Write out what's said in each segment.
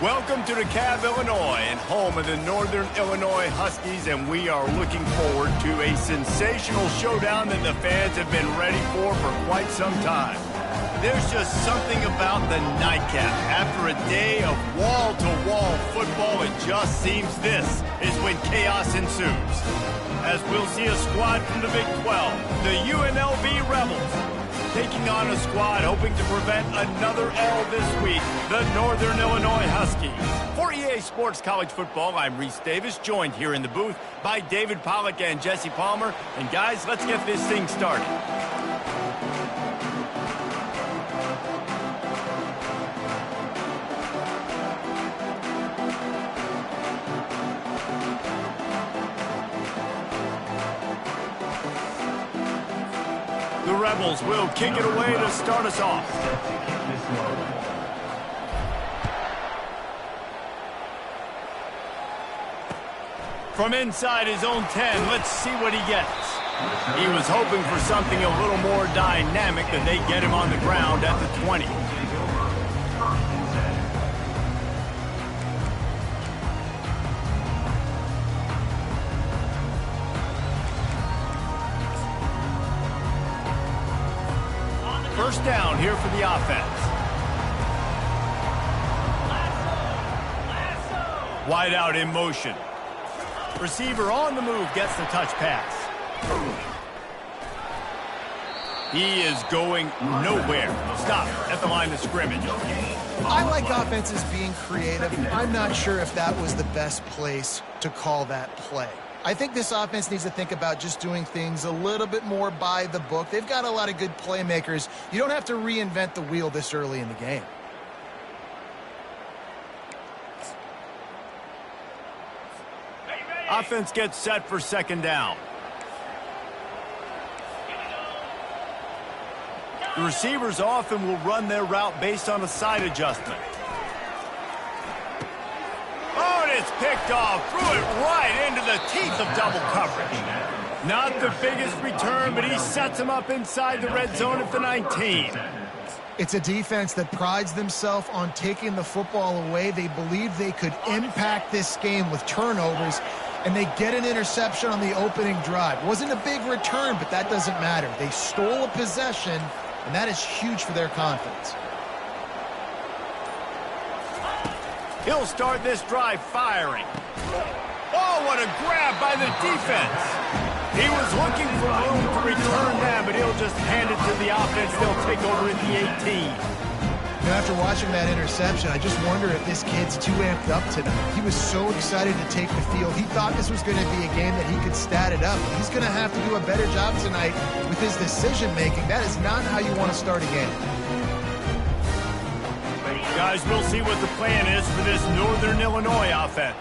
Welcome to DeKalb, Illinois, and home of the Northern Illinois Huskies, and we are looking forward to a sensational showdown that the fans have been ready for quite some time. There's just something about the nightcap. After a day of wall-to-wall football, it just seems this is when chaos ensues. As we'll see a squad from the Big 12, the UNLV Rebels, taking on a squad hoping to prevent another L this week, the Northern Illinois Huskies. For EA Sports College Football, I'm Reese Davis, joined here in the booth by David Pollack and Jesse Palmer. And guys, let's get this thing started. The Rebels will kick it away to start us off. From inside his own 10, let's see what he gets. He was hoping for something a little more dynamic, that they get him on the ground at the 20. First down here for the offense. Wide out in motion. Receiver on the move gets the touch pass. He is going nowhere. Stop at the line of scrimmage. I like offenses being creative. I'm not sure if that was the best place to call that play. I think this offense needs to think about just doing things a little bit more by the book. They've got a lot of good playmakers. You don't have to reinvent the wheel this early in the game. Offense gets set for second down. The receivers often will run their route based on a side adjustment. Oh, and it's picked off. Threw it right into the teeth of double coverage. Not the biggest return, but he sets him up inside the red zone at the 19. It's a defense that prides themselves on taking the football away. They believe they could impact this game with turnovers, and they get an interception on the opening drive. Wasn't a big return, but that doesn't matter. They stole a possession, and that is huge for their confidence. He'll start this drive firing. Oh, what a grab by the defense. He was looking for room to return that, but he'll just hand it to the offense. They'll take over at the 18. After watching that interception, I just wonder if this kid's too amped up tonight. He was so excited to take the field. He thought this was going to be a game that he could stat it up. He's going to have to do a better job tonight with his decision-making. That is not how you want to start a game. Guys, we'll see what the plan is for this Northern Illinois offense.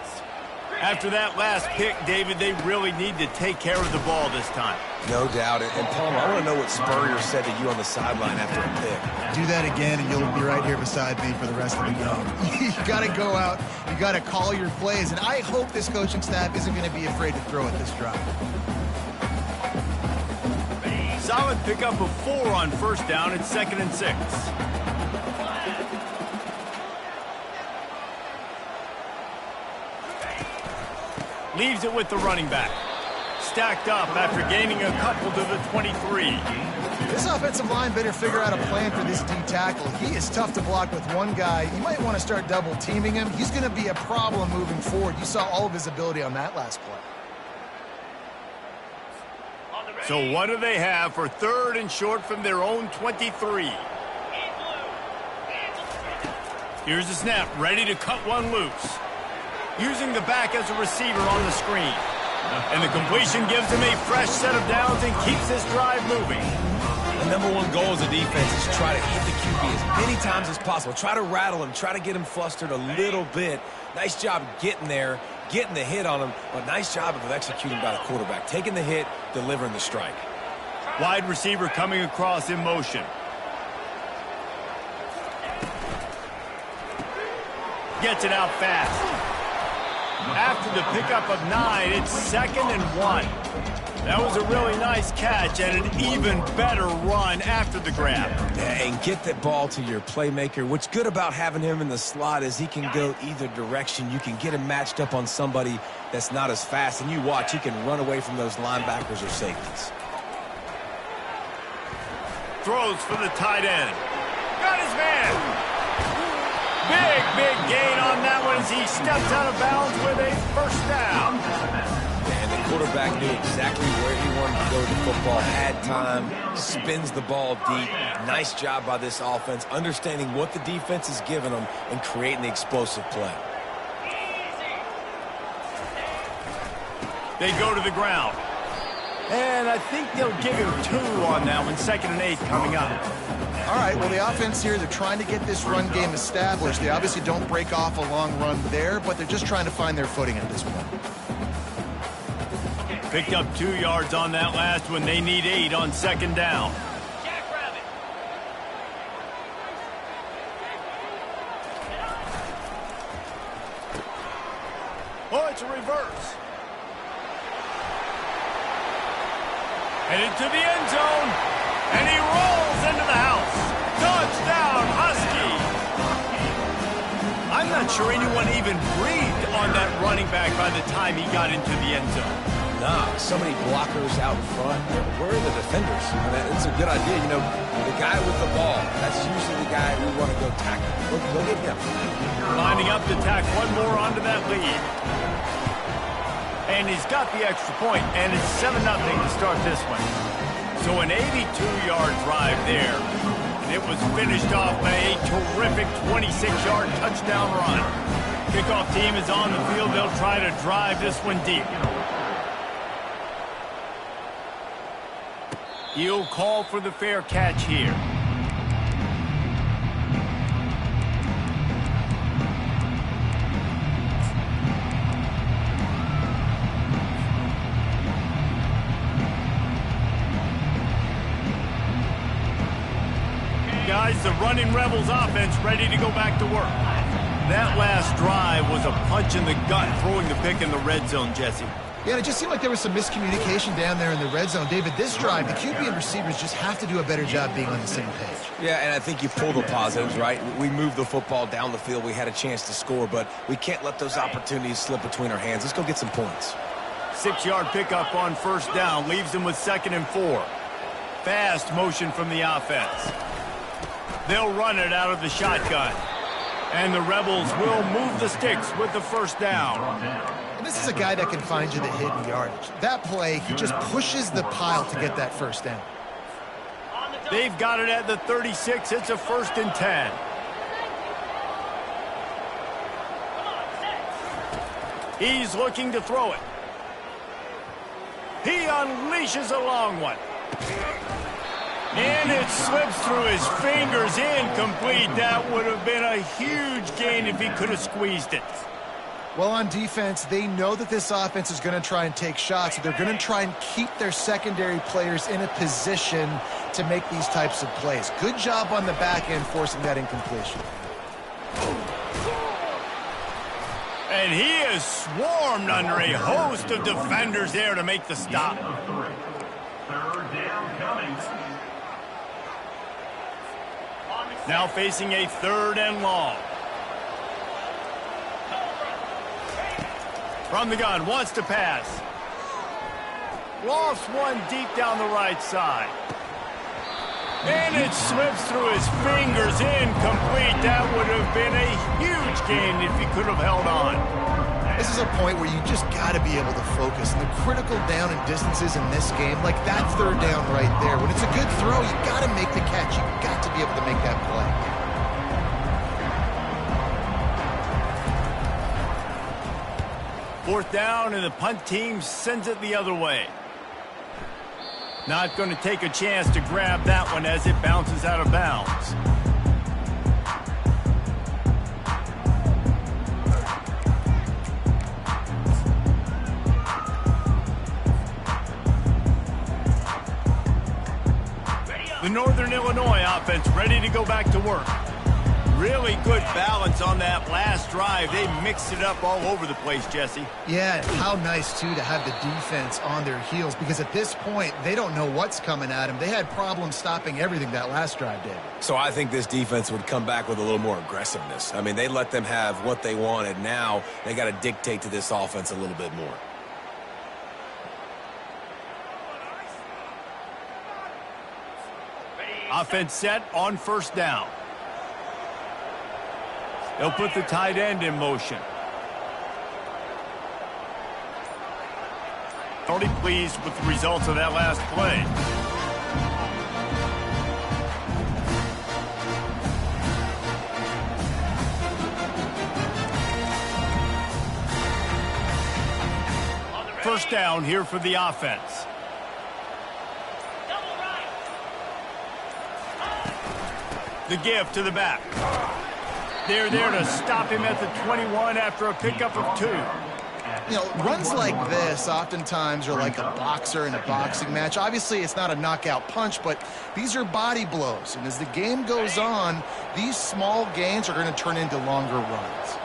After that last pick, David, they really need to take care of the ball this time. No doubt. And Palmer, I want to know what Spurrier said to you on the sideline after a pick. Do that again, and you'll be right here beside me for the rest of the game. You got to go out. You got to call your plays. And I hope this coaching staff isn't going to be afraid to throw at this drive. Solid pickup of 4 on first down. It's 2nd and 6. Leaves it with the running back. Stacked up after gaining a couple to the 23. This offensive line better figure out a plan for this D tackle. He is tough to block with one guy. You might want to start double teaming him. He's going to be a problem moving forward. You saw all of his ability on that last play. So what do they have for 3rd and short from their own 23? Here's the snap, ready to cut one loose. Using the back as a receiver on the screen. And the completion gives him a fresh set of downs and keeps this drive moving. The #1 goal as a defense is try to hit the QB as many times as possible. Try to rattle him, try to get him flustered a little bit. Nice job getting there, getting the hit on him, but nice job of executing by the quarterback. Taking the hit, delivering the strike. Wide receiver coming across in motion. Gets it out fast. After the pickup of 9, it's 2nd and 1. That was a really nice catch and an even better run after the grab. And get that ball to your playmaker. What's good about having him in the slot is he can go either direction. You can get him matched up on somebody that's not as fast, and you watch, he can run away from those linebackers or safeties. Throws for the tight end. Got his man. Big gain on that one as he steps out of bounds with a first down. And the quarterback knew exactly where he wanted to go with the football, had time, spins the ball deep. Nice job by this offense, understanding what the defense is giving them and creating the explosive play. They go to the ground. And I think they'll give him 2 on that one. 2nd and 8 coming up. All right, well, the offense here, they're trying to get this run game established. They obviously don't break off a long run there, but they're just trying to find their footing at this point. Picked up 2 yards on that last one. They need 8 on 2nd down. Oh, it's a reverse. Headed to the end zone, and he rolls into the house. Touchdown, Husky. I'm not sure anyone even breathed on that running back by the time he got into the end zone. Nah, so many blockers out in front. Where are the defenders? I mean, it's a good idea. You know, the guy with the ball, that's usually the guy we want to go tackle. Go get him. Lining up to tack one more onto that lead. And he's got the extra point, and it's 7-0 to start this one. So an 82-yard drive there. And it was finished off by a terrific 26-yard touchdown run. Kickoff team is on the field. They'll try to drive this one deep. He'll call for the fair catch here. Guys, the running Rebels offense ready to go back to work. That last drive was a punch in the gut, throwing the pick in the red zone, Jesse. Yeah, it just seemed like there was some miscommunication down there in the red zone. David, this drive, the QB and receivers just have to do a better job being on the same page. Yeah, and I think you pull the positives, right? We moved the football down the field. We had a chance to score, but we can't let those opportunities slip between our hands. Let's go get some points. 6-yard pickup on 1st down, leaves them with 2nd and 4. Fast motion from the offense. They'll run it out of the shotgun. And the Rebels will move the sticks with the 1st down. And this is a guy that can find you the hidden yardage. That play, he just pushes the pile to get that 1st down. They've got it at the 36. It's a 1st and 10. He's looking to throw it. He unleashes a long one. And it slips through his fingers, incomplete. That would have been a huge gain if he could have squeezed it. Well, on defense, they know that this offense is going to try and take shots. So they're going to try and keep their secondary players in a position to make these types of plays. Good job on the back end forcing that incompletion. And he is swarmed under a host of defenders there to make the stop. 3rd down coming. Now facing a 3rd and long. From the gun, wants to pass. Lofts one deep down the right side. And it slips through his fingers, incomplete. That would have been a huge gain if he could have held on. This is a point where you just got to be able to focus. And the critical down and distances in this game, like that 3rd down right there, when it's a good throw, you got to make the catch. You got to be able to make that play. Fourth down, and the punt team sends it the other way. Not going to take a chance to grab that one as it bounces out of bounds. The Northern Illinois offense ready to go back to work. Really good balance on that last drive. They mixed it up all over the place, Jesse. Yeah, and how nice, too, to have the defense on their heels, because at this point, they don't know what's coming at them. They had problems stopping everything that last drive, David. So I think this defense would come back with a little more aggressiveness. I mean, they let them have what they wanted. Now they got to dictate to this offense a little bit more. Offense set on first down. They'll put the tight end in motion. Already pleased with the results of that last play. First down here for the offense. The give to the back. They're there to stop him at the 21 after a pickup of 2. You know, runs like this oftentimes are like a boxer in a boxing match. Obviously, it's not a knockout punch, but these are body blows. And as the game goes on, these small gains are going to turn into longer runs.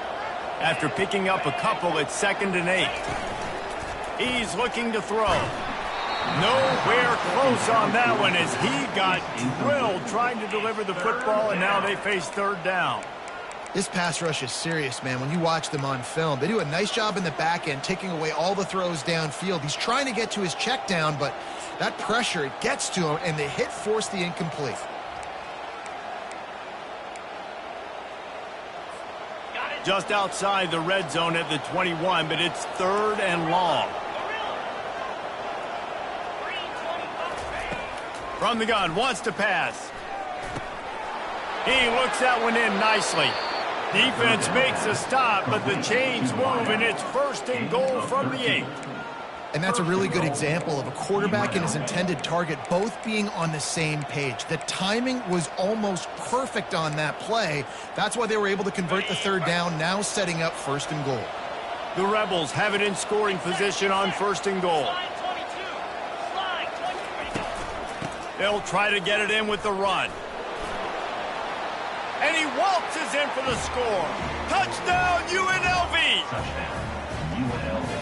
After picking up a couple, it's 2nd and 8. He's looking to throw. Nowhere close on that one as he got drilled trying to deliver the football, and now they face 3rd down. This pass rush is serious, man. When you watch them on film, they do a nice job in the back end, taking away all the throws downfield. He's trying to get to his check down, but that pressure, it gets to him, and the hit forced the incomplete. Just outside the red zone at the 21, but it's 3rd and long. From the gun, wants to pass. He looks that one in nicely. Defense makes a stop, but the chains move, and it's 1st and goal from the 8. And that's a really good example of a quarterback and his intended target both being on the same page. The timing was almost perfect on that play. That's why they were able to convert the 3rd down, now setting up 1st and goal. The Rebels have it in scoring position on 1st and goal. They'll try to get it in with the run. And he waltzes in for the score. Touchdown, UNLV!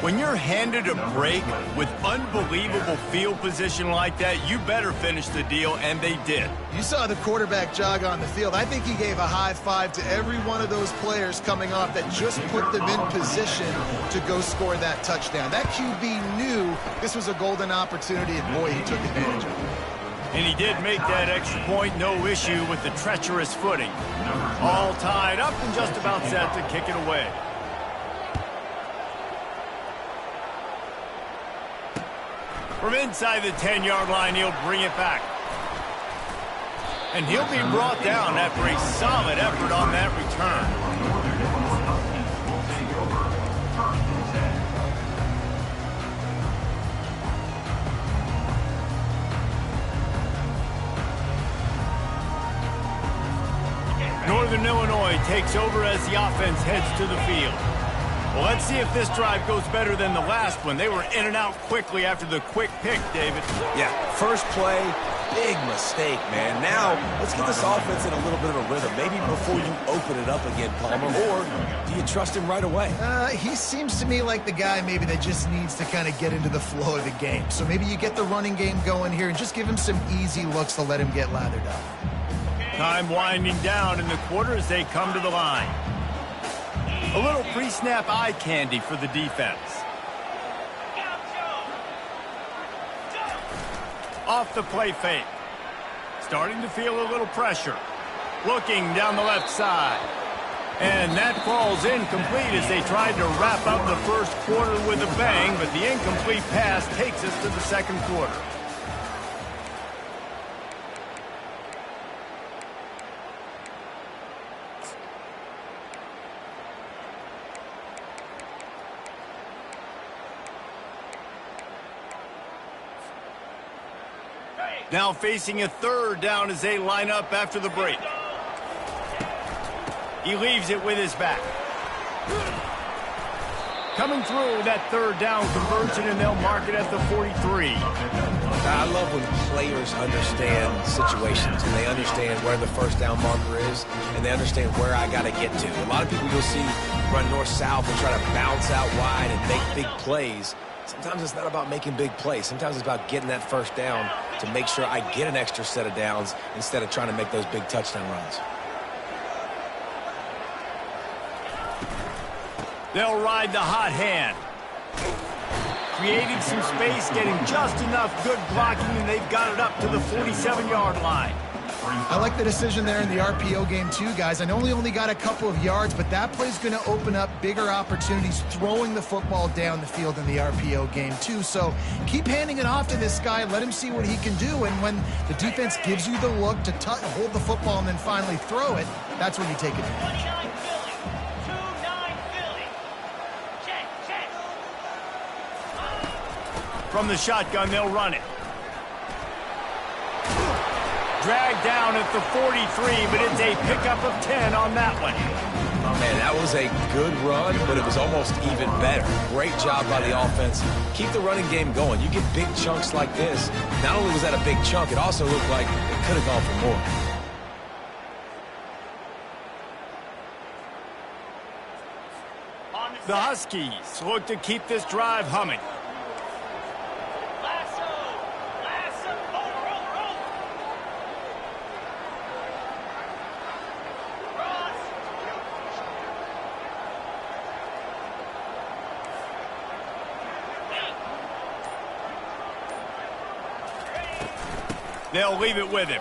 When you're handed a break with unbelievable field position like that, you better finish the deal, and they did. You saw the quarterback jog on the field. I think he gave a high five to every one of those players coming off that just put them in position to go score that touchdown. That QB knew this was a golden opportunity, and boy, he took advantage of it. And he did make that extra point, no issue with the treacherous footing. All tied up and just about set to kick it away. From inside the 10-yard line, he'll bring it back. And he'll be brought down after a solid effort on that return. Northern Illinois takes over as the offense heads to the field. Well, let's see if this drive goes better than the last one. They were in and out quickly after the quick pick, David. Yeah, first play, big mistake, man. Now, let's get this offense in a little bit of a rhythm. Maybe before you open it up again, Palmer, or do you trust him right away? He seems to me like the guy maybe that just needs to kind of get into the flow of the game. So maybe you get the running game going here and just give him some easy looks to let him get lathered up. Time winding down in the quarter as they come to the line. A little pre-snap eye candy for the defense. Off the play fake. Starting to feel a little pressure. Looking down the left side. And that falls incomplete as they tried to wrap up the first quarter with a bang, but the incomplete pass takes us to the second quarter. Now facing a 3rd down as they line up after the break. He leaves it with his back. Coming through that 3rd down conversion, and they'll mark it at the 43. I love when players understand situations and they understand where the first down marker is and they understand where I got to get to. A lot of people you'll see run north-south and try to bounce out wide and make big plays. Sometimes it's not about making big plays. Sometimes it's about getting that first down to make sure I get an extra set of downs instead of trying to make those big touchdown runs. They'll ride the hot hand. Creating some space, getting just enough good blocking, and they've got it up to the 47-yard line. I like the decision there in the RPO game too, guys. I know we only got a couple of yards, but that play's going to open up bigger opportunities throwing the football down the field in the RPO game too. So keep handing it off to this guy. Let him see what he can do. And when the defense gives you the look to hold the football and then finally throw it, that's when you take advantage. From the shotgun, they'll run it. Dragged down at the 43, but it's a pickup of 10 on that one. Oh, man, that was a good run, but it was almost even better. Great job by the offense. Keep the running game going. You get big chunks like this. Not only was that a big chunk, it also looked like it could have gone for more. The Huskies look to keep this drive humming. They'll leave it with him.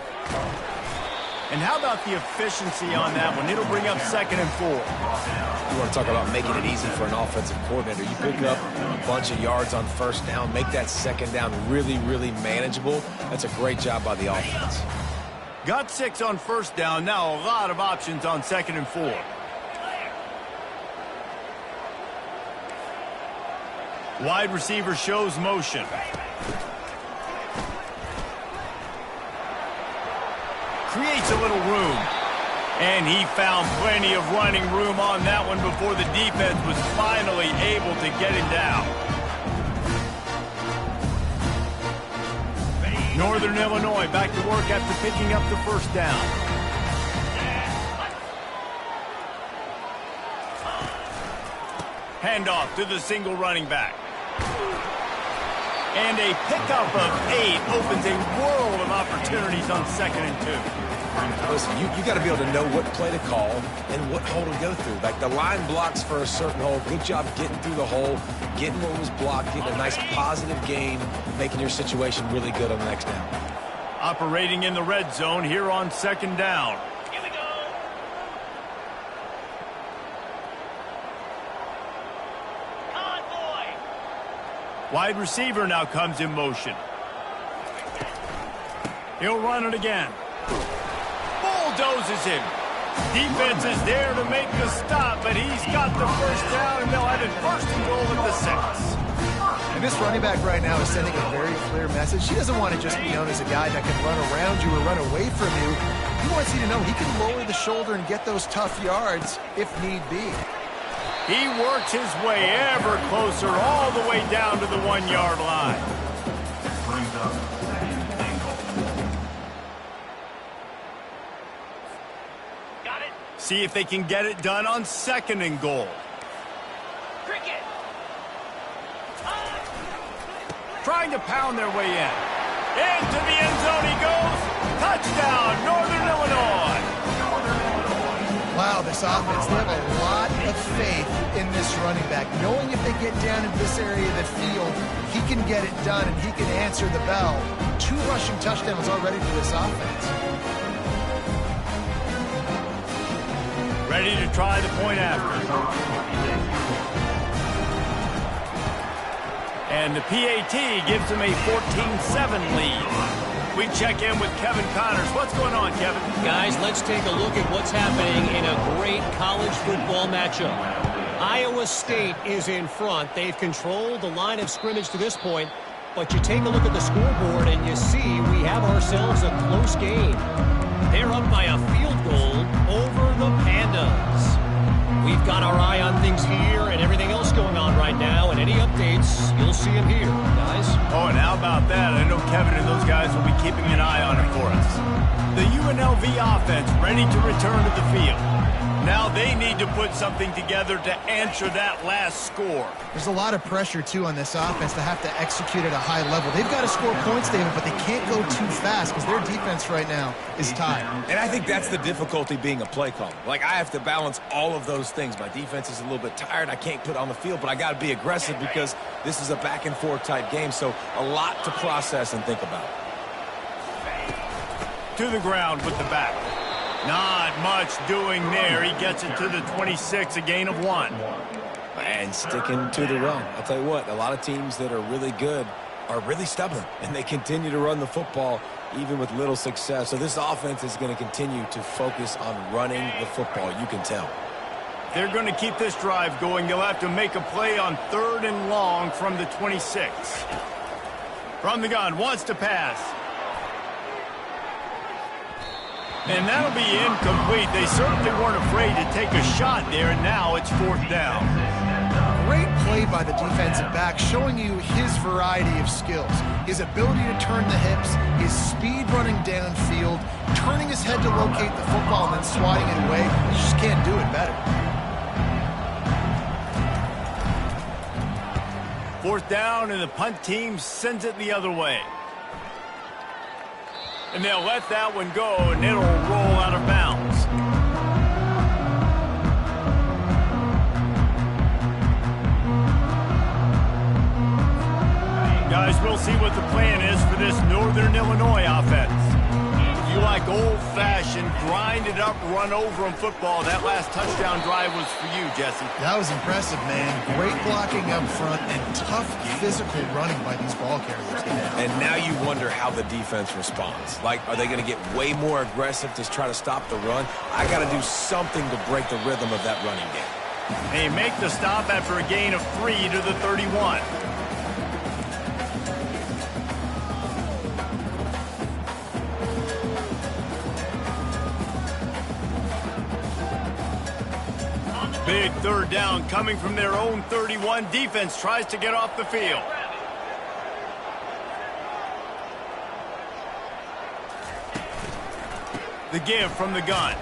And how about the efficiency on that one? It'll bring up 2nd and 4. You want to talk about making it easy for an offensive coordinator. You pick up a bunch of yards on first down, make that second down really, really manageable. That's a great job by the offense. Got 6 on first down. Now a lot of options on 2nd and 4. Wide receiver shows motion. Creates a little room. And he found plenty of running room on that one before the defense was finally able to get him down. Northern Illinois back to work after picking up the first down. Handoff to the single running back. And a pickup of 8 opens a world of opportunities on 2nd and 2. Listen, you got to be able to know what play to call and what hole to go through. Like the line blocks for a certain hole. Good job getting through the hole, getting what was blocked, getting a nice positive gain, making your situation really good on the next down. Operating in the red zone here on 2nd down. Here we go. Convoy. Wide receiver now comes in motion. He'll run it again. Bulldozes him. Defense is there to make the stop, but he's got the first down, and they'll have it 1st and goal at the 6. And this running back right now is sending a very clear message. He doesn't want to just be known as a guy that can run around you or run away from you. He wants you to know he can lower the shoulder and get those tough yards if need be. He works his way ever closer all the way down to the 1-yard line. Brings up 2nd and goal. Got it. See if they can get it done on 2nd and goal. Cricket. Trying to pound their way in. Into the end zone he goes. Touchdown, Northern Illinois. Wow, this offense, they have a lot of faith in this running back. Knowing if they get down into this area of the field, he can get it done and he can answer the bell. 2 rushing touchdowns already for this offense. Ready to try the point after. And the PAT gives them a 14-7 lead. We check in with Kevin Connors. What's going on, Kevin? Guys, let's take a look at what's happening in a great college football matchup. Iowa State is in front. They've controlled the line of scrimmage to this point, but you take a look at the scoreboard and you see we have ourselves a close game. They're up by a field goal over the Pandas. We've got our eye on things here and everything else going on right now, and Any updates, you'll see them here, guys. Oh, and how about that? I know Kevin and those guys will be keeping an eye on it for us. The UNLV offense ready to return to the field. Now they need to put something together to answer that last score. There's a lot of pressure, too, on this offense to have to execute at a high level. They've got to score points, David, but they can't go too fast because their defense right now is tied. And I think that's the difficulty being a play caller. Like, I have to balance all of those things. My defense is a little bit tired. I can't put it on the field, but I got to be aggressive because this is a back-and-forth type game, so a lot to process and think about. To the ground with the back. Not much doing there. He gets it to the 26, a gain of 1. And sticking to the run. I'll tell you what, a lot of teams that are really good are really stubborn, and they continue to run the football even with little success. So this offense is going to continue to focus on running the football. You can tell. They're going to keep this drive going. They'll have to make a play on 3rd and long from the 26. From the gun, wants to pass. And that'll be incomplete. They certainly weren't afraid to take a shot there, and now it's 4th down. Great play by the defensive back, showing you his variety of skills. His ability to turn the hips, his speed running downfield, turning his head to locate the football and then swatting it away. You just can't do it better. 4th down, and the punt team sends it the other way. And they'll let that one go, and it'll roll out of bounds. Guys, we'll see what the plan is for this Northern Illinois offense. If you like old-fashioned, grind-it-up, run-over-'em football, that last touchdown drive was for you, Jesse. That was impressive, man. Great blocking up front and tough physical running by these ball carriers. And now you wonder how the defense responds. Like, are they going to get way more aggressive to try to stop the run? I got to do something to break the rhythm of that running game. They make the stop after a gain of 3 to the 31. Big 3rd down coming from their own 31. Defense tries to get off the field. The give from the gun.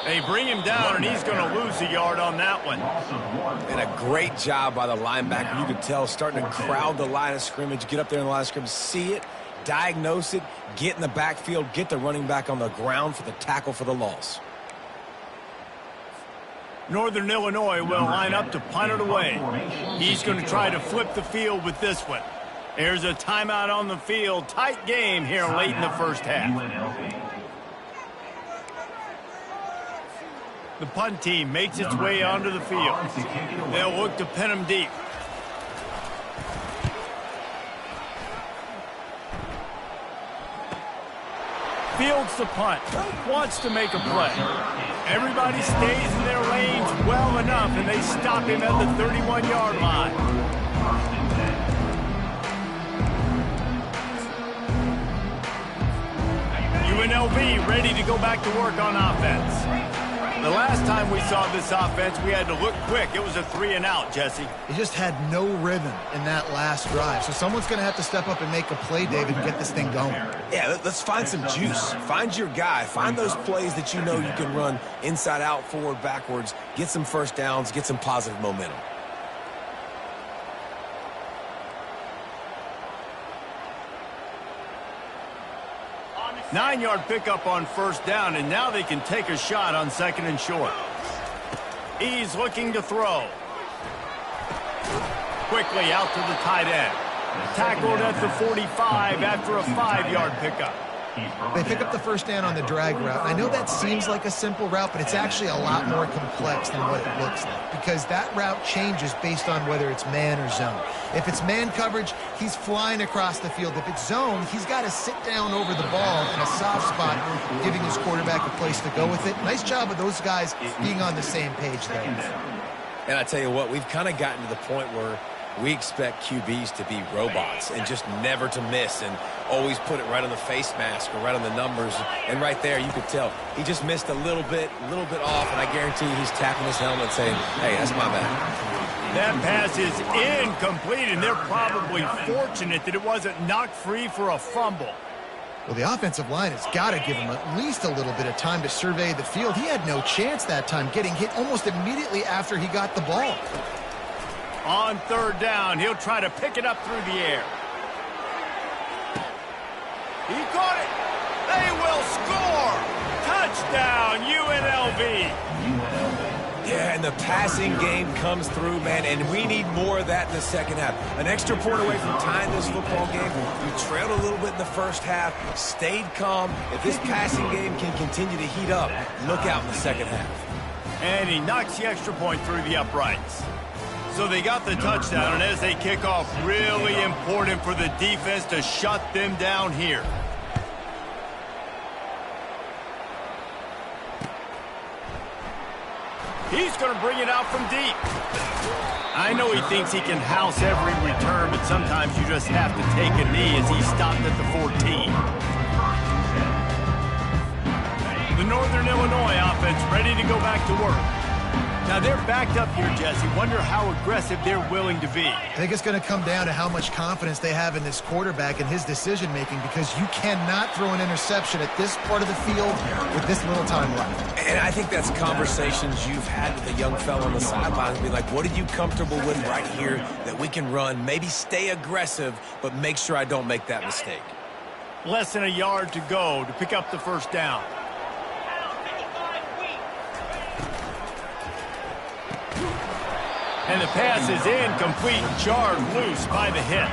They bring him down, and he's going to lose a yard on that one. And a great job by the linebacker. You could tell starting to crowd the line of scrimmage, get up there in the line of scrimmage, see it, diagnose it, get in the backfield, get the running back on the ground for the tackle for the loss. Northern Illinois will line up to punt it away. He's going to try to flip the field with this one. There's a timeout on the field. Tight game here late in the first half. The punt team makes its way onto the field. They'll look to pin him deep. Fields the punt. Wants to make a play. Everybody stays in their lanes well enough, and they stop him at the 31-yard line. UNLV ready to go back to work on offense. The last time we saw this offense, we had to look quick. It was a 3-and-out, Jesse. He just had no rhythm in that last drive. So someone's going to have to step up and make a play, David, and get this thing going. Yeah, let's find some juice. Find your guy. Find those plays that you know you can run inside out, forward, backwards. Get some first downs. Get some positive momentum. Nine-yard pickup on 1st down, and now they can take a shot on 2nd and short. He's looking to throw. Quickly out to the tight end. Tackled at the 45 after a 5-yard pickup. They pick up the 1st down on the drag route. I know that seems like a simple route, but it's actually a lot more complex than what it looks like because that route changes based on whether it's man or zone. If it's man coverage, he's flying across the field. If it's zone, he's got to sit down over the ball in a soft spot, giving his quarterback a place to go with it. Nice job of those guys being on the same page there. And I tell you what, we've kind of gotten to the point where we expect QBs to be robots and just never to miss and always put it right on the face mask or right on the numbers. And right there, you could tell he just missed a little bit off, and I guarantee you he's tapping his helmet saying, hey, that's my bad. That pass is incomplete, and they're probably fortunate that it wasn't knocked free for a fumble. Well, the offensive line has got to give him at least a little bit of time to survey the field. He had no chance that time, getting hit almost immediately after he got the ball. On third down, he'll try to pick it up through the air. He caught it. They will score. Touchdown, UNLV. Yeah, and the passing game comes through, man, and we need more of that in the second half. An extra point away from tying this football game. We trailed a little bit in the first half, stayed calm. If this passing game can continue to heat up, look out in the second half. And he knocks the extra point through the uprights. So they got the touchdown, and as they kick off, really important for the defense to shut them down here. He's going to bring it out from deep. I know he thinks he can house every return, but sometimes you just have to take a knee as he stopped at the 14. The Northern Illinois offense ready to go back to work. Now they're backed up here, Jesse. Wonder how aggressive they're willing to be. I think it's going to come down to how much confidence they have in this quarterback and his decision-making, because you cannot throw an interception at this part of the field with this little time left. And I think that's conversations you've had with a young fella on the sidelines. Be like, what are you comfortable with right here that we can run? Maybe stay aggressive, but make sure I don't make that mistake. Less than a yard to go to pick up the first down. And the pass is incomplete, jarred loose by the hit.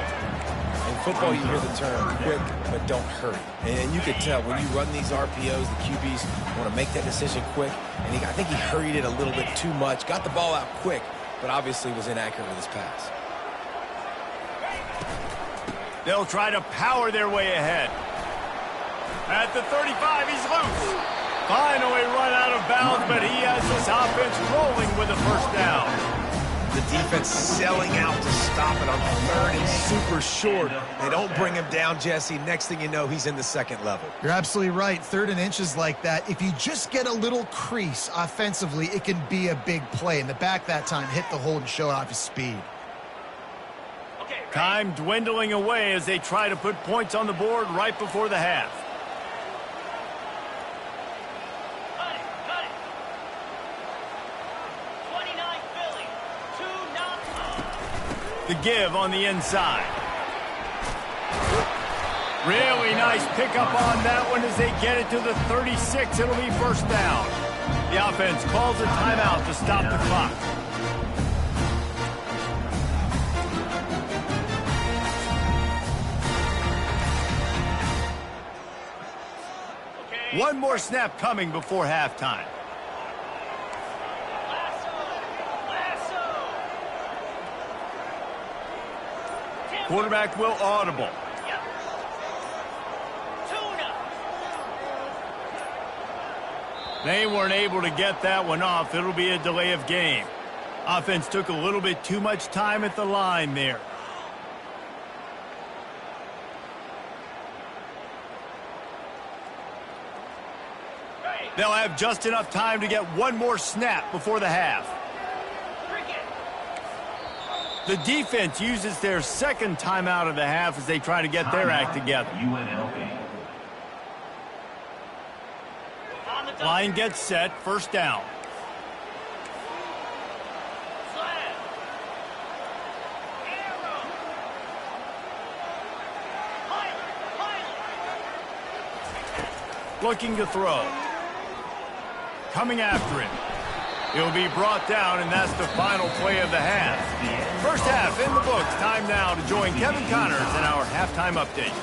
In football, you hear the term quick, but don't hurry. And you can tell when you run these RPOs, the QBs want to make that decision quick. And I think he hurried it a little bit too much. Got the ball out quick, but obviously was inaccurate with his pass. They'll try to power their way ahead. At the 35, he's loose. Finally run out of bounds, but he has this offense rolling with a first down. The defense selling out to stop it on third and super short. They don't bring him down, Jesse. Next thing you know, he's in the second level. You're absolutely right. Third and inches like that, if you just get a little crease offensively, it can be a big play. And the back that time hit the hole and showed off his speed. Time dwindling away as they try to put points on the board right before the half. The give on the inside. Really nice pickup on that one as they get it to the 36. It'll be first down. The offense calls a timeout to stop the clock. One more snap coming before halftime. Quarterback will audible. They weren't able to get that one off. It'll be a delay of game. Offense took a little bit too much time at the line there. They'll have just enough time to get one more snap before the half. The defense uses their second timeout of the half as they try to get their act together. Line gets set, first down. Looking to throw. Coming after him. He'll be brought down, and that's the final play of the half. First half in the books. Time now to join Kevin Connors in our halftime update.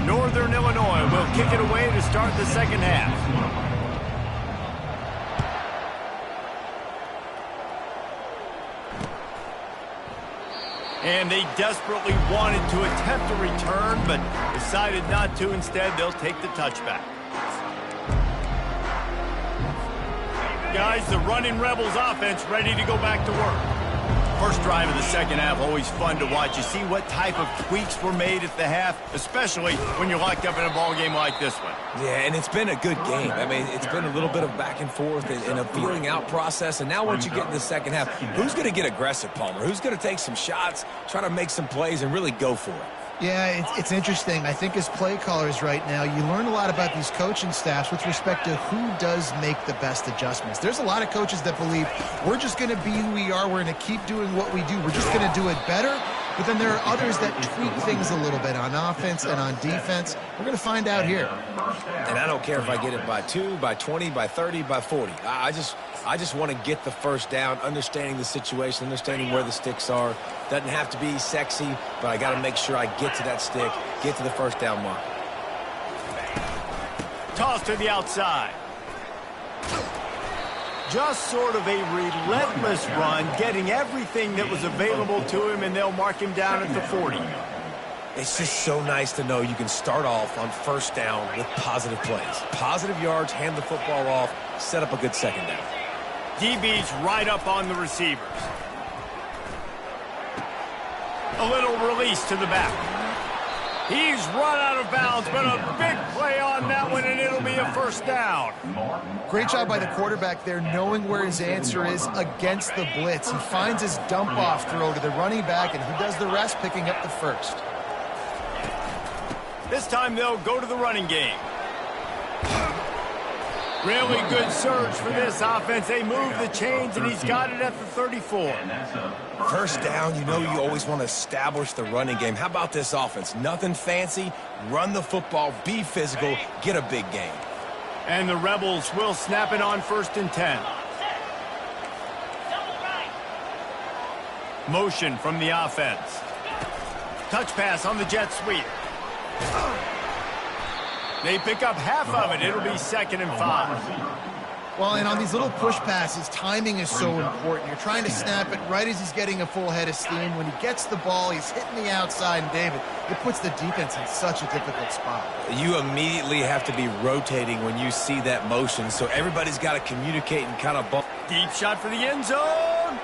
Northern Illinois will kick it away to start the second half. And they desperately wanted to attempt a return, but decided not to. Instead, they'll take the touchback. guys. The running Rebels offense ready to go back to work. First drive of the second half, always fun to watch. You see what type of tweaks were made at the half, especially when you're locked up in a ball game like this one. Yeah, and it's been a good game. I mean, it's been a little bit of back and forth and a feeling out process. And now once you get in the second half, who's going to get aggressive, Palmer? Who's going to take some shots, try to make some plays, and really go for it? Yeah, it's interesting. I think as play callers right now, you learn a lot about these coaching staffs with respect to who does make the best adjustments. There's a lot of coaches that believe we're just going to be who we are. We're going to keep doing what we do. We're just going to do it better. But then there are others that tweak things a little bit on offense and on defense. We're going to find out here. And I don't care if I get it by 2, by 20, by 30, by 40. I just want to get the first down, understanding the situation, understanding where the sticks are. Doesn't have to be sexy, but I got to make sure I get to that stick, get to the first down mark. Toss to the outside. Just sort of a relentless run, getting everything that was available to him, and they'll mark him down at the 40. It's just so nice to know you can start off on first down with positive plays. Positive yards, hand the football off, set up a good second down. DB's right up on the receivers. A little release to the back. He's run out of bounds, but a big play on that one, and it'll be a first down. Great job by the quarterback there, knowing where his answer is against the blitz. He finds his dump-off throw to the running back, and he does the rest, picking up the first. This time they'll go to the running game. Really good surge for this offense. They move the chains, and he's got it at the 34. First down, you know you always want to establish the running game. How about this offense? Nothing fancy. Run the football, be physical, get a big game. And the Rebels will snap it on 1st and 10. Motion from the offense. Touch pass on the jet sweep. They pick up half of it. It'll be 2nd and 5. Well, and on these little push passes, timing is so important. You're trying to snap it right as he's getting a full head of steam. When he gets the ball, he's hitting the outside, and David, it puts the defense in such a difficult spot. You immediately have to be rotating when you see that motion, so everybody's got to communicate and kind of bump. Deep shot for the end zone.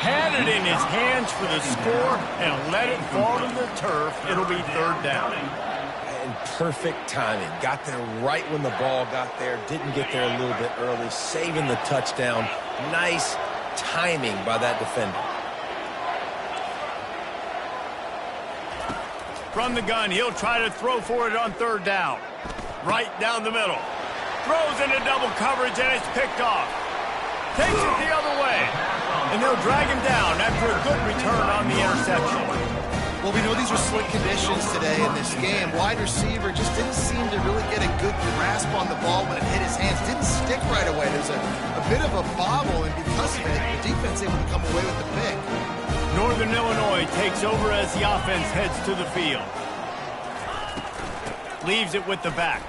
Had it in his hands for the score and let it fall to the turf. It'll be 3rd down. And perfect timing. Got there right when the ball got there. Didn't get there a little bit early. Saving the touchdown. Nice timing by that defender. From the gun, he'll try to throw for it on 3rd down. Right down the middle. Throws into double coverage, and it's picked off. Takes it the other way. And they'll drag him down after a good return on the interception. Well, we know these are slick conditions today in this game. Wide receiver just didn't seem to really get a good grasp on the ball when it hit his hands. Didn't stick right away. There's a bit of a bobble, and because of it, the defense able to come away with the pick. Northern Illinois takes over as the offense heads to the field. Leaves it with the back.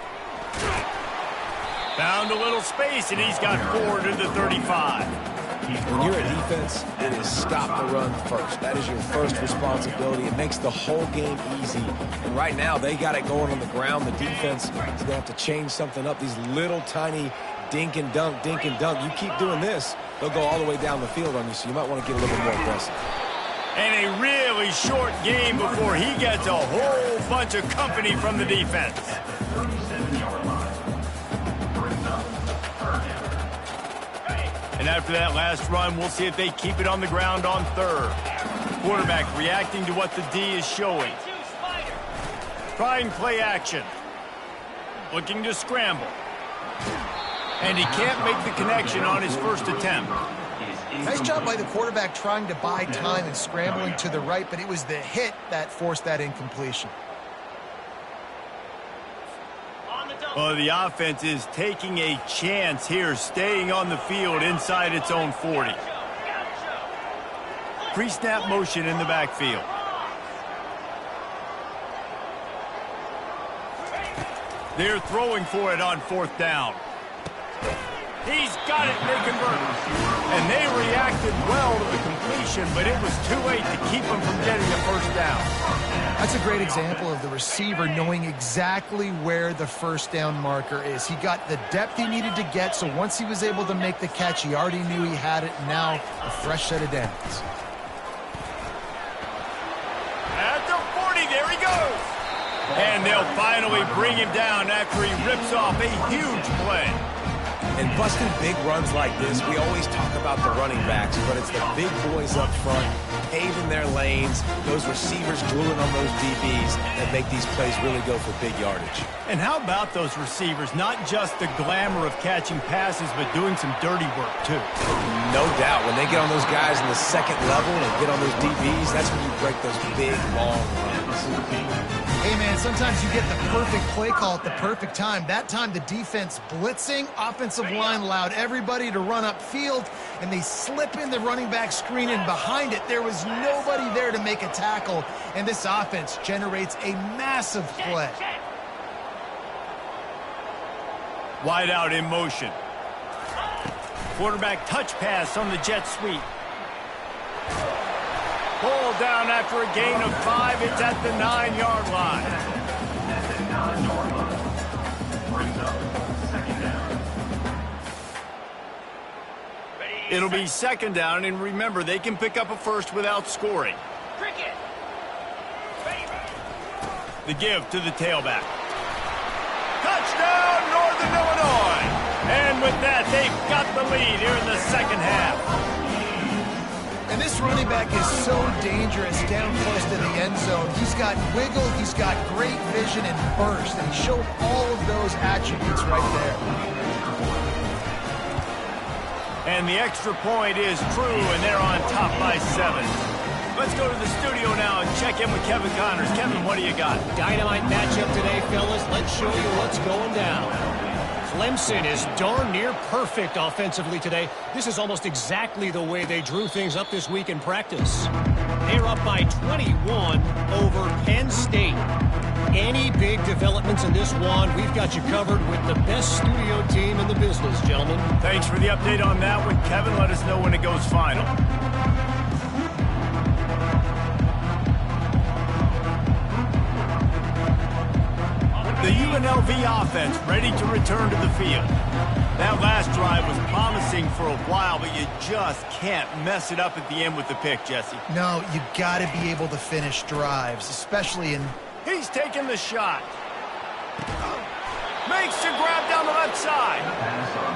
Found a little space, and he's got 4 to the 35. When you're a defense, it is stop the run first. That is your first responsibility. It makes the whole game easy. And right now, they got it going on the ground. The defense is going to have to change something up. These little tiny dink and dunk, dink and dunk. You keep doing this, they'll go all the way down the field on you, so you might want to get a little bit more aggressive. And a really short game before he gets a whole bunch of company from the defense. And after that last run, we'll see if they keep it on the ground on 3rd. Quarterback reacting to what the D is showing. Trying play action. Looking to scramble. And he can't make the connection on his first attempt. Nice job by the quarterback trying to buy time and scrambling to the right, but it was the hit that forced that incompletion. Well, the offense is taking a chance here, staying on the field inside its own 40. Pre-snap motion in the backfield. They're throwing for it on 4th down. He's got it, and they convert. And they reacted well to the completion, but it was too late to keep them from getting the first down. That's a great example of the receiver knowing exactly where the first down marker is. He got the depth he needed to get, so once he was able to make the catch, he already knew he had it, and now a fresh set of downs. At the 40, there he goes. And they'll finally bring him down after he rips off a huge play. And busting big runs like this, we always talk about the running backs, but it's the big boys up front, paving their lanes, those receivers gluing on those DBs that make these plays really go for big yardage. And how about those receivers? Not just the glamour of catching passes, but doing some dirty work, too. No doubt. When they get on those guys in the second level and get on those DBs, that's when you break those big, long runs. Hey, man, sometimes you get the perfect play call at the perfect time. That time, the defense blitzing, offensive line allowed everybody to run upfield, and they slip in the running back screen, and behind it, there was nobody there to make a tackle, and this offense generates a massive play. Wide out in motion. Quarterback touch pass on the jet sweep. Ball down after a gain of 5. It's at the 9-yard line. At the 9-yard line. Brings up second down. It'll be second down, and remember, they can pick up a first without scoring. Cricket. The give to the tailback. Touchdown, Northern Illinois! And with that, they've got the lead here in the second half. And this running back is so dangerous down close to the end zone. He's got wiggle, he's got great vision and burst, and he showed all of those attributes right there. And the extra point is true, and they're on top by 7. Let's go to the studio now and check in with Kevin Connors. Kevin, what do you got? Dynamite matchup today, fellas. Let's show you what's going down. Clemson is darn near perfect offensively today. This is almost exactly the way they drew things up this week in practice. They're up by 21 over Penn State. Any big developments in this one, we've got you covered with the best studio team in the business, gentlemen. Thanks for the update on that one, Kevin. Let us know when it goes final. The UNLV offense ready to return to the field. That last drive was promising for a while, but you just can't mess it up at the end with the pick, Jesse. No, you got to be able to finish drives, especially in... He's taking the shot. Makes the grab down the left side.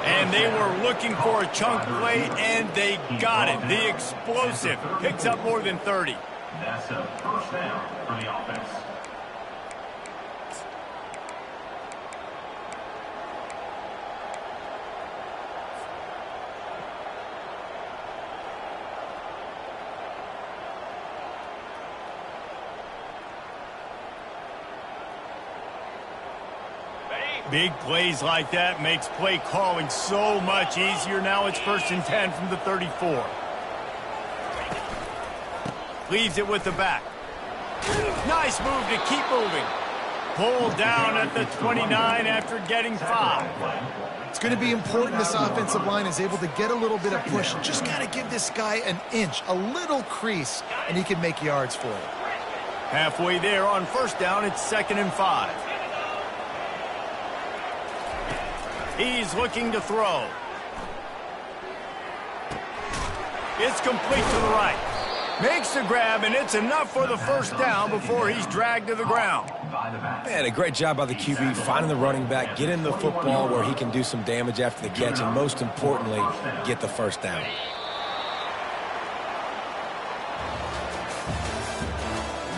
And they were looking for a chunk play, and they got it. The explosive picks up more than 30. That's a first down for the offense. Big plays like that makes play calling so much easier. Now it's 1st and 10 from the 34. Leaves it with the back. Nice move to keep moving. Pulled down at the 29 after getting 5. It's going to be important this offensive line is able to get a little bit of push. Just got to give this guy an inch, a little crease, and he can make yards for it. Halfway there on 1st down, it's 2nd and 5. He's looking to throw. It's complete to the right. Makes the grab, and it's enough for the 1st down before he's dragged to the ground. Man, a great job by the QB, finding the running back, getting the football where he can do some damage after the catch, and most importantly, get the 1st down.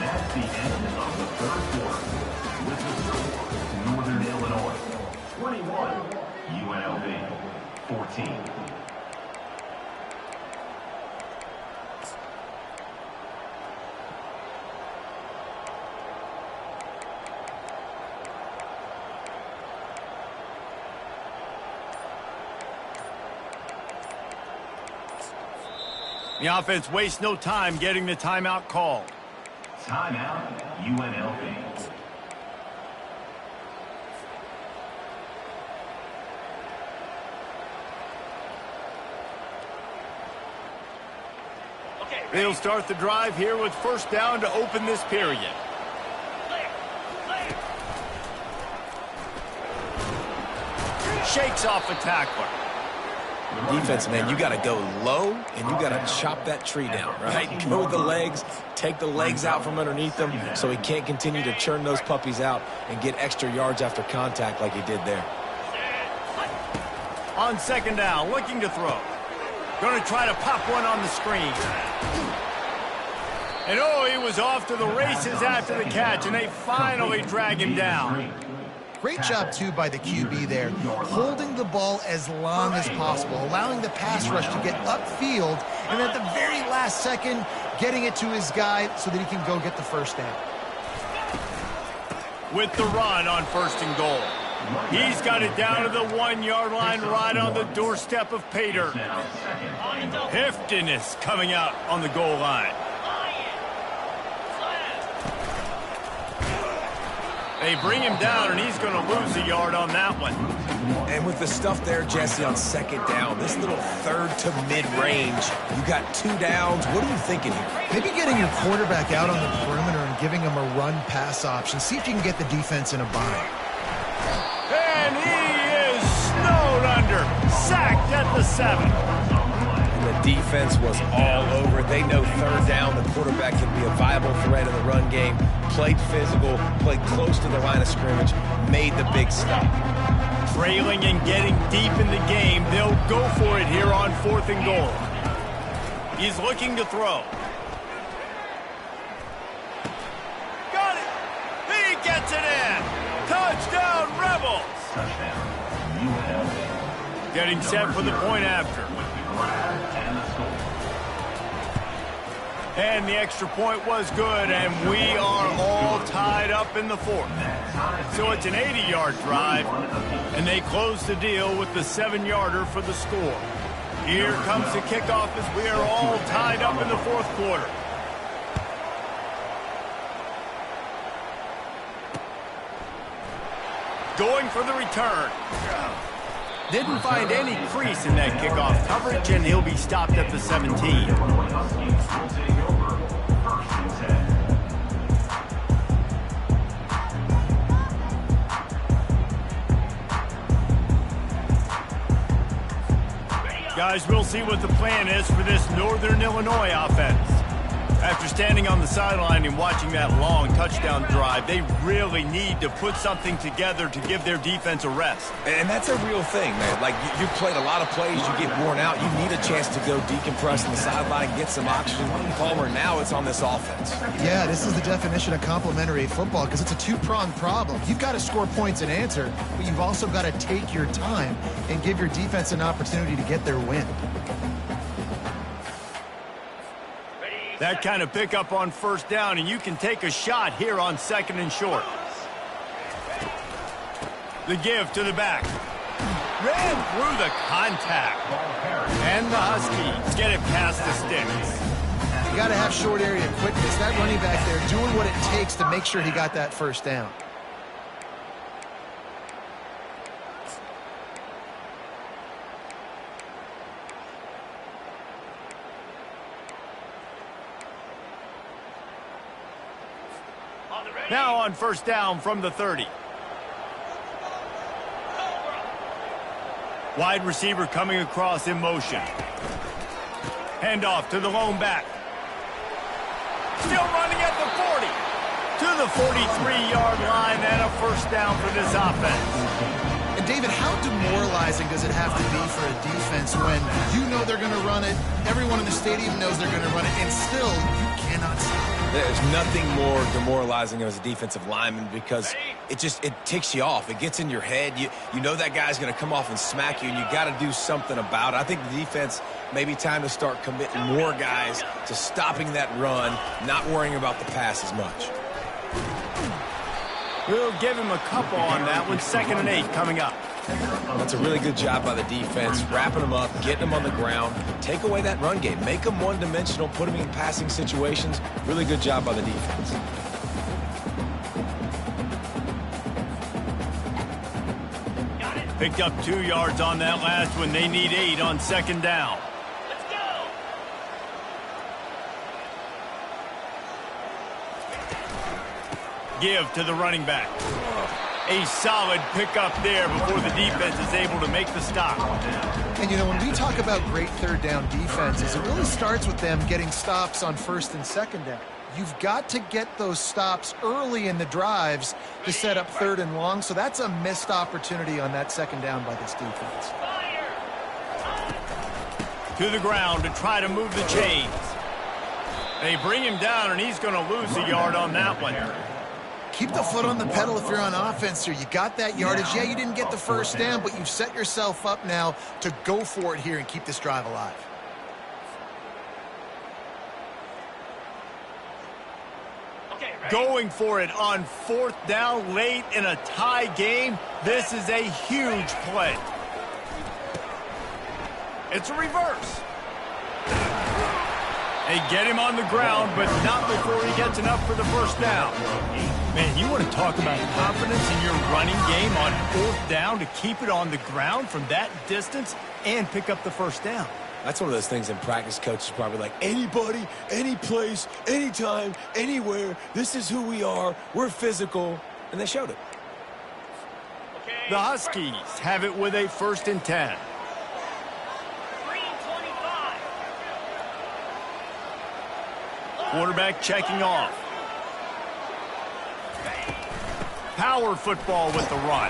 That's the end of the 3rd quarter. With the score, Northern Illinois 21, UNLV 14. The offense wastes no time getting the timeout called. Timeout, UNLV. They'll start the drive here with first down to open this period. Shakes off a tackler. Defense, man, you got to go low, and you got to chop that tree down, right? Go with the legs, take the legs out from underneath him so he can't continue to churn those puppies out and get extra yards after contact like he did there. On second down, looking to throw. Going to try to pop one on the screen. And oh, he was off to the races after the catch, and they finally drag him down. Great job, too, by the QB there, holding the ball as long as possible, allowing the pass rush to get upfield, and at the very last second, getting it to his guy so that he can go get the first down. With the run on first and goal. He's got it down to the 1-yard line right on the doorstep of Pater. Heftiness coming out on the goal line. They bring him down, and he's going to lose a yard on that one. And with the stuff there, Jesse, on second down, this little third to mid-range, you got 2 downs. What are you thinking here? Maybe getting your quarterback out on the perimeter and giving him a run-pass option. See if you can get the defense in a bind. And he is snowed under, sacked at the 7. The defense was all over. They know third down, the quarterback can be a viable threat in the run game. Played physical, played close to the line of scrimmage, made the big stop. Trailing and getting deep in the game, they'll go for it here on fourth and goal. He's looking to throw. Got it! He gets it in! Touchdown, Rebels! Getting set for the point after. And the extra point was good, and we are all tied up in the fourth. So it's an 80-yard drive, and they close the deal with the 7-yarder for the score. Here comes the kickoff as we are all tied up in the fourth quarter. Going for the return. Didn't find any crease in that kickoff coverage, and he'll be stopped at the 17. Guys, we'll see what the plan is for this Northern Illinois offense. After standing on the sideline and watching that long touchdown drive, they really need to put something together to give their defense a rest. And that's a real thing, man. Like, you played a lot of plays, you get worn out, you need a chance to go decompress on the sideline, get some oxygen. Palmer, now it's on this offense. Yeah, this is the definition of complementary football because it's a two-pronged problem. You've got to score points and answer, but you've also got to take your time and give your defense an opportunity to get their win. That kind of pickup on first down, and you can take a shot here on second and short. The give to the back. Ran through the contact. And the Huskies get it past the sticks. You got to have short area quickness. That running back there doing what it takes to make sure he got that first down. Now on first down from the 30. Wide receiver coming across in motion. Handoff to the lone back. Still running at the 40. To the 43-yard line and a first down for this offense. And David, how demoralizing does it have to be for a defense when you know they're going to run it, everyone in the stadium knows they're going to run it, and still you cannot stop it? There's nothing more demoralizing as a defensive lineman because it ticks you off. It gets in your head. You know that guy's going to come off and smack you, and you got to do something about it. I think the defense maybe time to start committing more guys to stopping that run, not worrying about the pass as much. We'll give him a couple on that one. 2nd and 8 coming up. That's a really good job by the defense, wrapping them up, getting them on the ground, take away that run game, make them one-dimensional, put them in passing situations. Really good job by the defense. Picked up 2 yards on that last one. They need 8 on second down. give to the running back. A solid pickup there before the defense is able to make the stop. And, you know, when we talk about great third down defenses, it really starts with them getting stops on first and second down. You've got to get those stops early in the drives to set up third and long, so that's a missed opportunity on that second down by this defense. To the ground to try to move the chains. They bring him down, and he's going to lose a yard on that one. Keep the foot on the pedal if you're on offense here. You got that yardage. Yeah, you didn't get the first down, but you've set yourself up now to go for it here and keep this drive alive. Going for it on fourth down late in a tie game. This is a huge play. It's a reverse. They get him on the ground, but not before he gets enough for the first down. Man, you want to talk about confidence in your running game on fourth down to keep it on the ground from that distance and pick up the first down. That's one of those things in practice, coaches probably like, anybody, any place, anytime, anywhere, this is who we are, we're physical, and they showed it. The Huskies have it with a 1st and 10. Quarterback checking off. Power football with the run.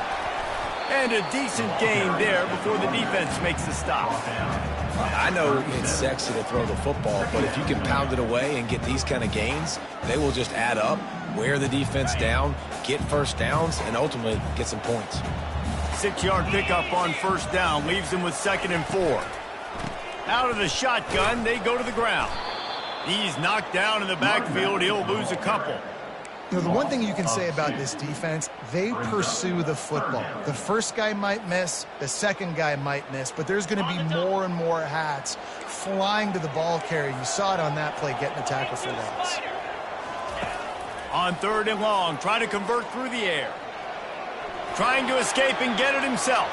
And a decent gain there before the defense makes the stop. I know it's sexy to throw the football, but if you can pound it away and get these kind of gains, they will just add up, wear the defense down, get first downs, and ultimately get some points. 6-yard pickup on first down leaves them with 2nd and 4. Out of the shotgun, they go to the ground. He's knocked down in the backfield. He'll lose a couple. You know, the one thing you can say about this defense, they pursue the football. The first guy might miss, the second guy might miss, but there's going to be more and more hats flying to the ball carrier. You saw it on that play, getting a tackle for loss. On 3rd and long, trying to convert through the air. Trying to escape and get it himself.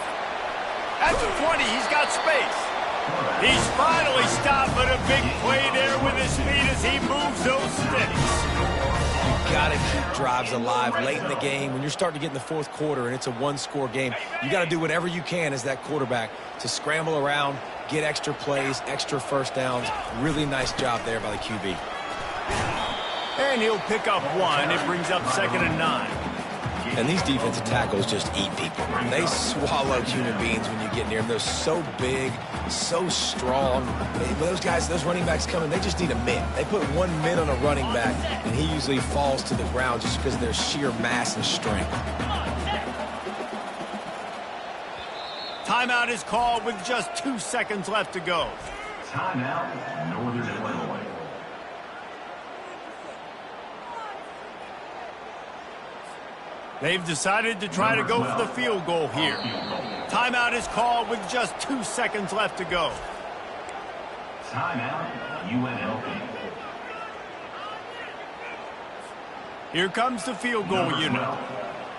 At the 20, he's got space. He's finally stopped, but a big play there with his feet as he moves those sticks. You got to keep drives alive late in the game. When you're starting to get in the fourth quarter and it's a one-score game, you got to do whatever you can as that quarterback to scramble around, get extra plays, extra first downs. Really nice job there by the QB. And he'll pick up 1. It brings up 2nd and 9. And these defensive tackles just eat people. They swallow human beings when you get near them. They're so big, so strong. Those guys, those running backs coming, they just need a mid. They put 1 mid on a running back, and he usually falls to the ground just because of their sheer mass and strength. Timeout is called with just 2 seconds left to go. Timeout, Northern Illinois. They've decided to try to go for the field goal here. Timeout is called with just 2 seconds left to go. Timeout, UNLV. Here comes the field goal unit.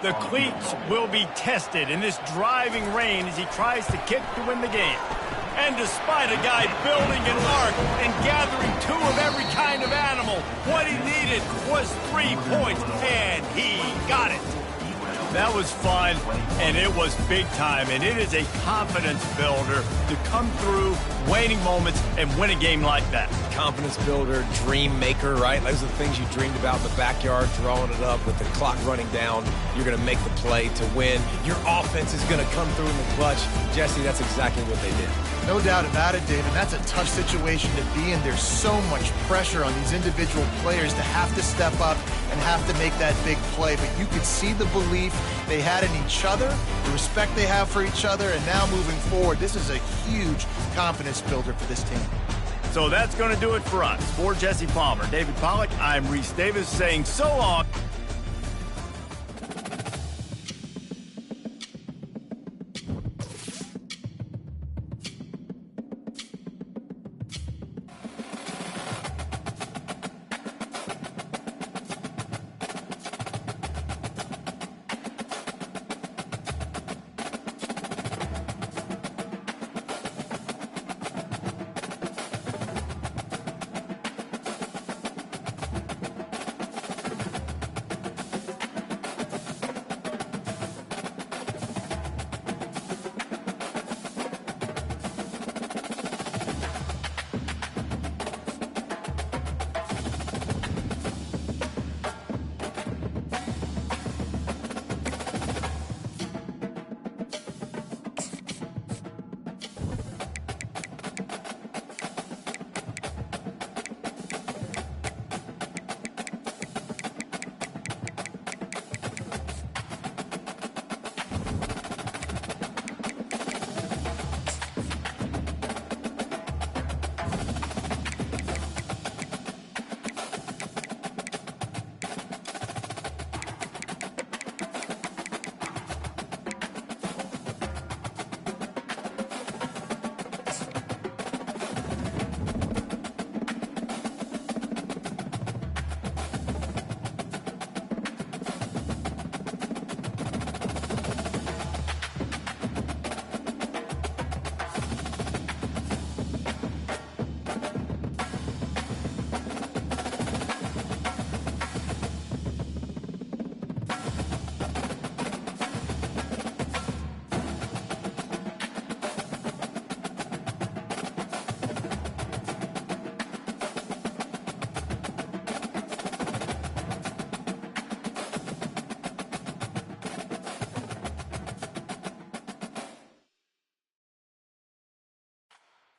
The cleats will be tested in this driving rain as he tries to kick to win the game. And despite a guy building an ark and gathering 2 of every kind of animal, what he needed was 3 points, and he got it. That was fun, and it was big time, and it is a confidence builder to come through waning moments and win a game like that. Confidence builder, dream maker, right? Those are the things you dreamed about in the backyard, drawing it up with the clock running down. You're going to make the play to win. Your offense is going to come through in the clutch. Jesse, that's exactly what they did. No doubt about it, David. That's a tough situation to be in. There's so much pressure on these individual players to have to step up and have to make that big play. But you could see the belief they had in each other, the respect they have for each other, and now moving forward, this is a huge confidence builder for this team. So that's going to do it for us. For Jesse Palmer, David Pollack, I'm Reese Davis saying so long.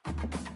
UNLV.